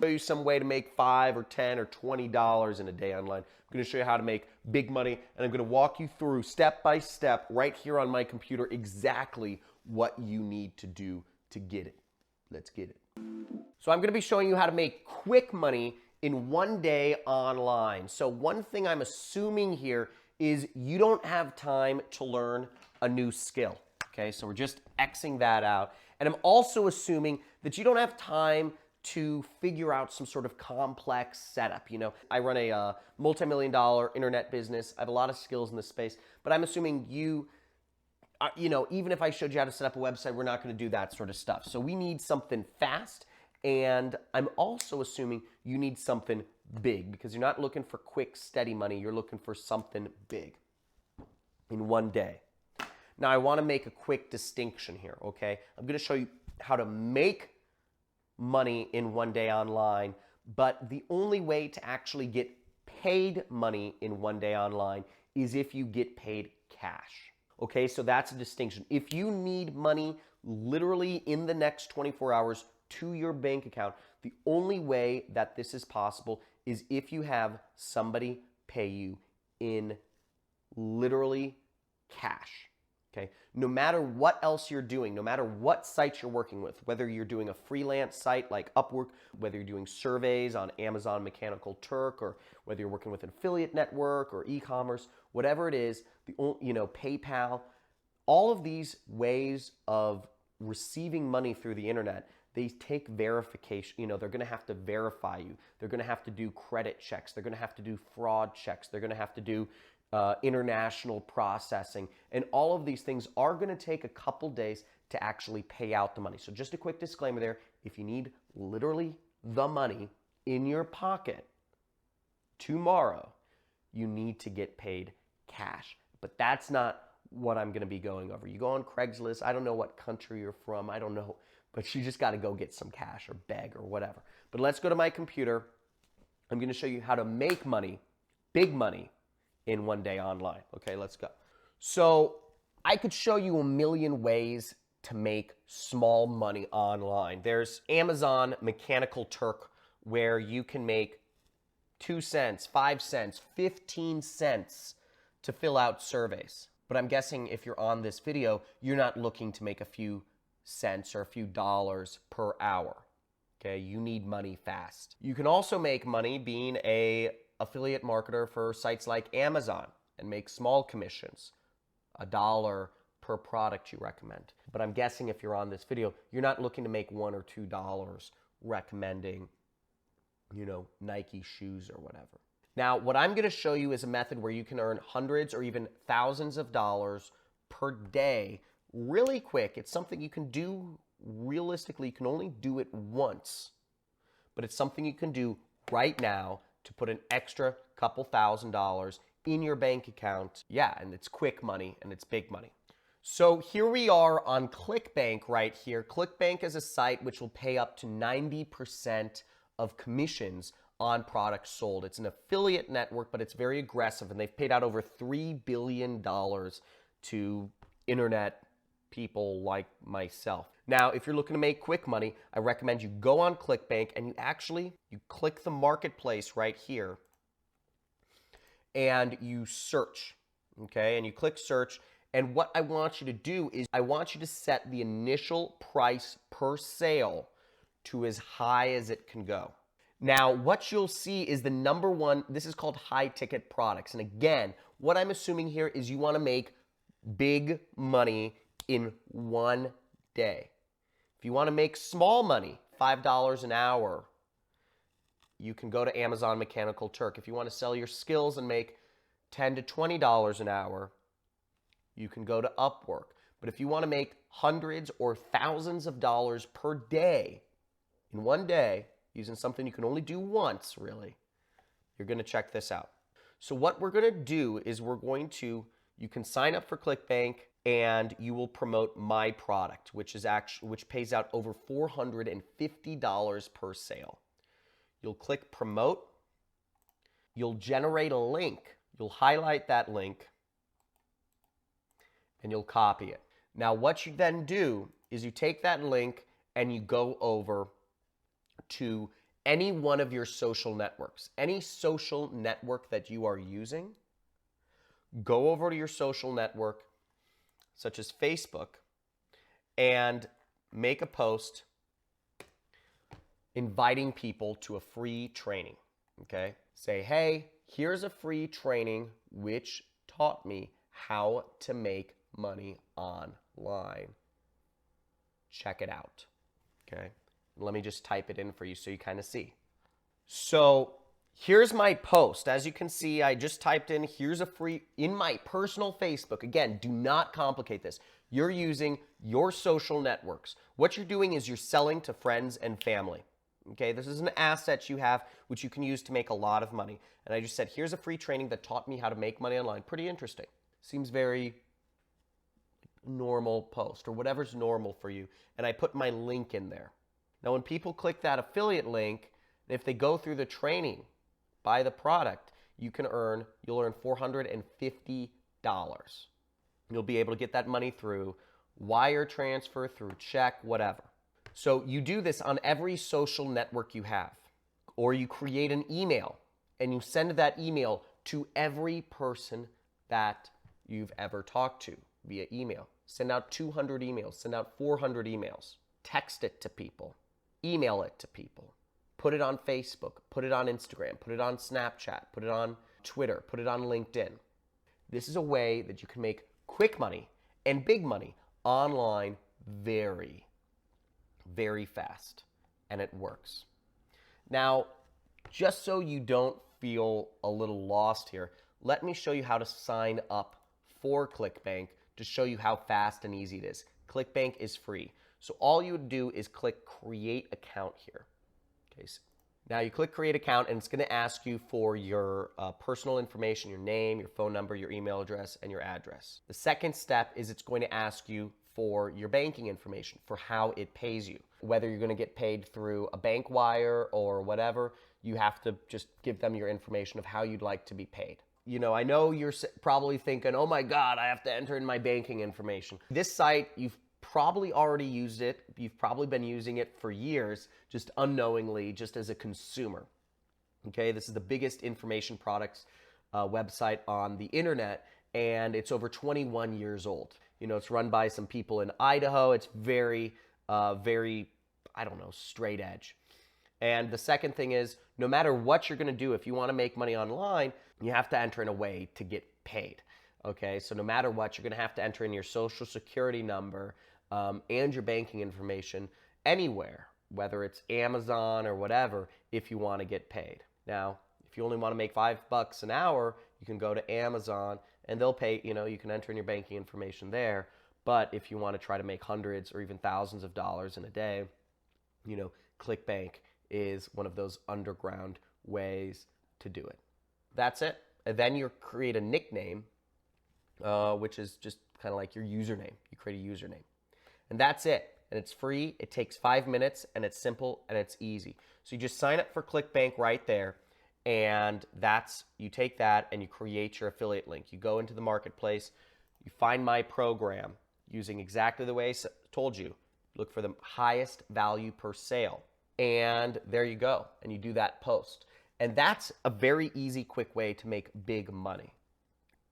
show you some way to make $5 or $10 or $20 in a day online. I'm going to show you how to make big money, and I'm going to walk you through step by step right here on my computer exactly what you need to do to get it. Let's get it. So I'm going to be showing you how to make quick money in one day online. So one thing I'm assuming here is you don't have time to learn a new skill. Okay, so we're just Xing that out. And I'm also assuming that you don't have time to figure out some sort of complex setup. You know, I run a multi-million-dollar internet business. I have a lot of skills in this space, but I'm assuming you know, even if I showed you how to set up a website, we're not going to do that sort of stuff. So we need something fast, and I'm also assuming you need something big because you're not looking for quick, steady money. You're looking for something big in one day. Now, I want to make a quick distinction here, okay? I'm going to show you how to make money in one day online, but the only way to actually get paid money in one day online is if you get paid cash. Okay, so that's a distinction. If you need money literally in the next 24 hours to your bank account, the only way that this is possible is if you have somebody pay you in literally cash. Okay, no matter what else you're doing, no matter what sites you're working with, whether you're doing a freelance site like Upwork, whether you're doing surveys on Amazon Mechanical Turk, or whether you're working with an affiliate network or e-commerce, whatever it is, PayPal, all of these ways of receiving money through the internet, they take verification. You know, they're going to have to verify you. They're going to have to do credit checks. They're going to have to do fraud checks. They're going to have to do international processing, and all of these things are going to take a couple days to actually pay out the money. So just a quick disclaimer there, if you need literally the money in your pocket tomorrow, you need to get paid cash. But that's not what I'm going to be going over. You go on Craigslist, I don't know what country you're from, I don't know, but you just got to go get some cash or beg or whatever. But let's go to my computer. I'm going to show you how to make money, big money, in one day online. Okay, let's go. So I could show you a million ways to make small money online. There's Amazon Mechanical Turk, where you can make 2 cents, 5 cents, 15 cents to fill out surveys. But I'm guessing if you're on this video, you're not looking to make a few cents or a few dollars per hour. Okay, you need money fast. You can also make money being a affiliate marketer for sites like Amazon and make small commissions, $1 per product you recommend. But I'm guessing if you're on this video, you're not looking to make $1 or $2 recommending, you know, Nike shoes or whatever. Now, what I'm going to show you is a method where you can earn hundreds or even thousands of dollars per day really quick. It's something you can do realistically. You can only do it once, but it's something you can do right now to put an extra couple $1,000s in your bank account. Yeah, and it's quick money and it's big money. So here we are on CLICKBANK right here. CLICKBANK is a site which will pay up to 90% of commissions on products sold. It's an affiliate network, but it's very aggressive, and they've paid out over $3 billion to internet people like myself. Now, if you're looking to make quick money, I recommend you go on CLICKBANK and you click the marketplace right here and you search, okay? And you click search, and what I want you to do is I want you to set the initial price per sale to as high as it can go. Now, what you'll see is the number one, this is called high ticket products. And again, what I'm assuming here is you want to make big money in one day. If you want to make small money, $5 an hour, you can go to Amazon Mechanical Turk. If you want to sell your skills and make $10 to $20 an hour, you can go to Upwork. But if you want to make hundreds or thousands of dollars per day, in one day, using something you can only do once, really, you're going to check this out. So what we're going to do is you can sign up for CLICKBANK and you will promote my product, which pays out over $450 per sale. You'll click promote. You'll generate a link. You'll highlight that link and you'll copy it. Now, what you then do is you take that link and you go over to any one of your social networks, any social network that you are using, go over to your social network, such as Facebook, and make a post inviting people to a free training, okay? Say, hey, here's a free training which taught me how to make money online. Check it out, okay? Let me just type it in for you so you kind of see. So here's my post. As you can see, I just typed in, here's a free, in my personal Facebook. Again, do not complicate this. You're using your social networks. What you're doing is you're selling to friends and family. Okay, this is an asset you have which you can use to make a lot of money. And I just said, here's a free training that taught me how to make money online. Pretty interesting. Seems very normal post or whatever's normal for you. And I put my link in there. Now, when people click that affiliate link, if they go through the training, buy the product, you'll earn $450. You'll be able to get that money through wire transfer, through check, whatever. So you do this on every social network you have, or you create an email and you send that email to every person that you've ever talked to via email. Send out 200 emails, send out 400 emails, text it to people, email it to people, put it on Facebook, put it on Instagram, put it on Snapchat, put it on Twitter, put it on LinkedIn. This is a way that you can make quick money and big money online very, very fast, and it works. Now, just so you don't feel a little lost here, let me show you how to sign up for ClickBank to show you how fast and easy it is. ClickBank is free. So all you would do is click Create Account here. Okay, so now you click Create Account, and it's going to ask you for your personal information, your name, your phone number, your email address, and your address. The second step is it's going to ask you for your banking information, for how it pays you. Whether you're going to get paid through a bank wire or whatever, you have to just give them your information of how you'd like to be paid. You know, I know you're probably thinking, oh my God, I have to enter in my banking information. This site, you've probably already used it. You've probably been using it for years, just unknowingly, just as a consumer. Okay, this is the biggest information products website on the internet, and it's over 21 years old. You know, it's run by some people in Idaho. It's very, very, I don't know, straight edge. And the second thing is, no matter what you're going to do, if you want to make money online, you have to enter in a way to get paid. Okay, so no matter what, you're going to have to enter in your social security number and your banking information anywhere, whether it's Amazon or whatever, if you want to get paid. Now, if you only want to make $5 an hour, you can go to Amazon and they'll pay, you know, you can enter in your banking information there. But if you want to try to make hundreds or even thousands of dollars in a day, you know, ClickBank is one of those underground ways to do it. That's it. And then you create a nickname, which is just kind of like your username. You create a username. And that's it. And it's free. It takes 5 minutes, and it's simple, and it's easy. So you just sign up for ClickBank right there. And you take that and you create your affiliate link. You go into the marketplace, you find my program using exactly the way I told you. Look for the highest value per sale. And there you go. And you do that post. And that's a very easy, quick way to make big money.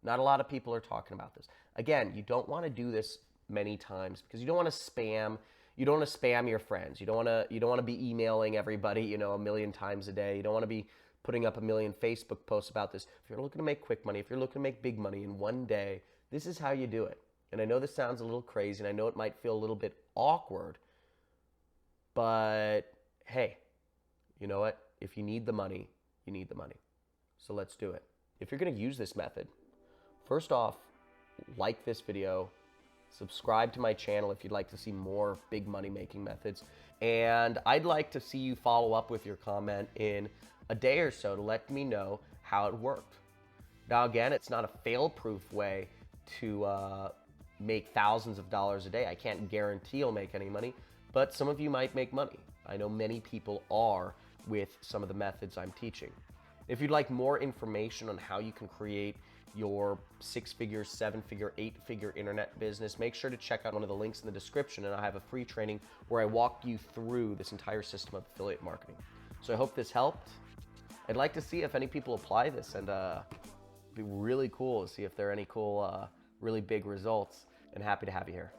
Not a lot of people are talking about this. Again, you don't want to do this many times because you don't want to spam. You don't want to spam your friends. You don't want to be emailing everybody, you know, 1 million times a day. You don't want to be putting up 1 million Facebook posts about this. If you're looking to make quick money, if you're looking to make big money in one day, this is how you do it. And I know this sounds a little crazy, and I know it might feel a little bit awkward, but hey, you know what? If you need the money, you need the money. So let's do it. If you're going to use this method, first off, like this video, subscribe to my channel if you'd like to see more big money making methods, and I'd like to see you follow up with your comment in a day or so to let me know how it worked. Now again, it's not a fail-proof way to make thousands of dollars a day. I can't guarantee you'll make any money, but some of you might make money. I know many people are with some of the methods I'm teaching. If you'd like more information on how you can create your 6-figure, 7-figure, 8-figure internet business, make sure to check out one of the links in the description, and I have a free training where I walk you through this entire system of affiliate marketing. So I hope this helped. I'd like to see if any people apply this, and it'd be really cool to see if there are any cool, really big results, and happy to have you here.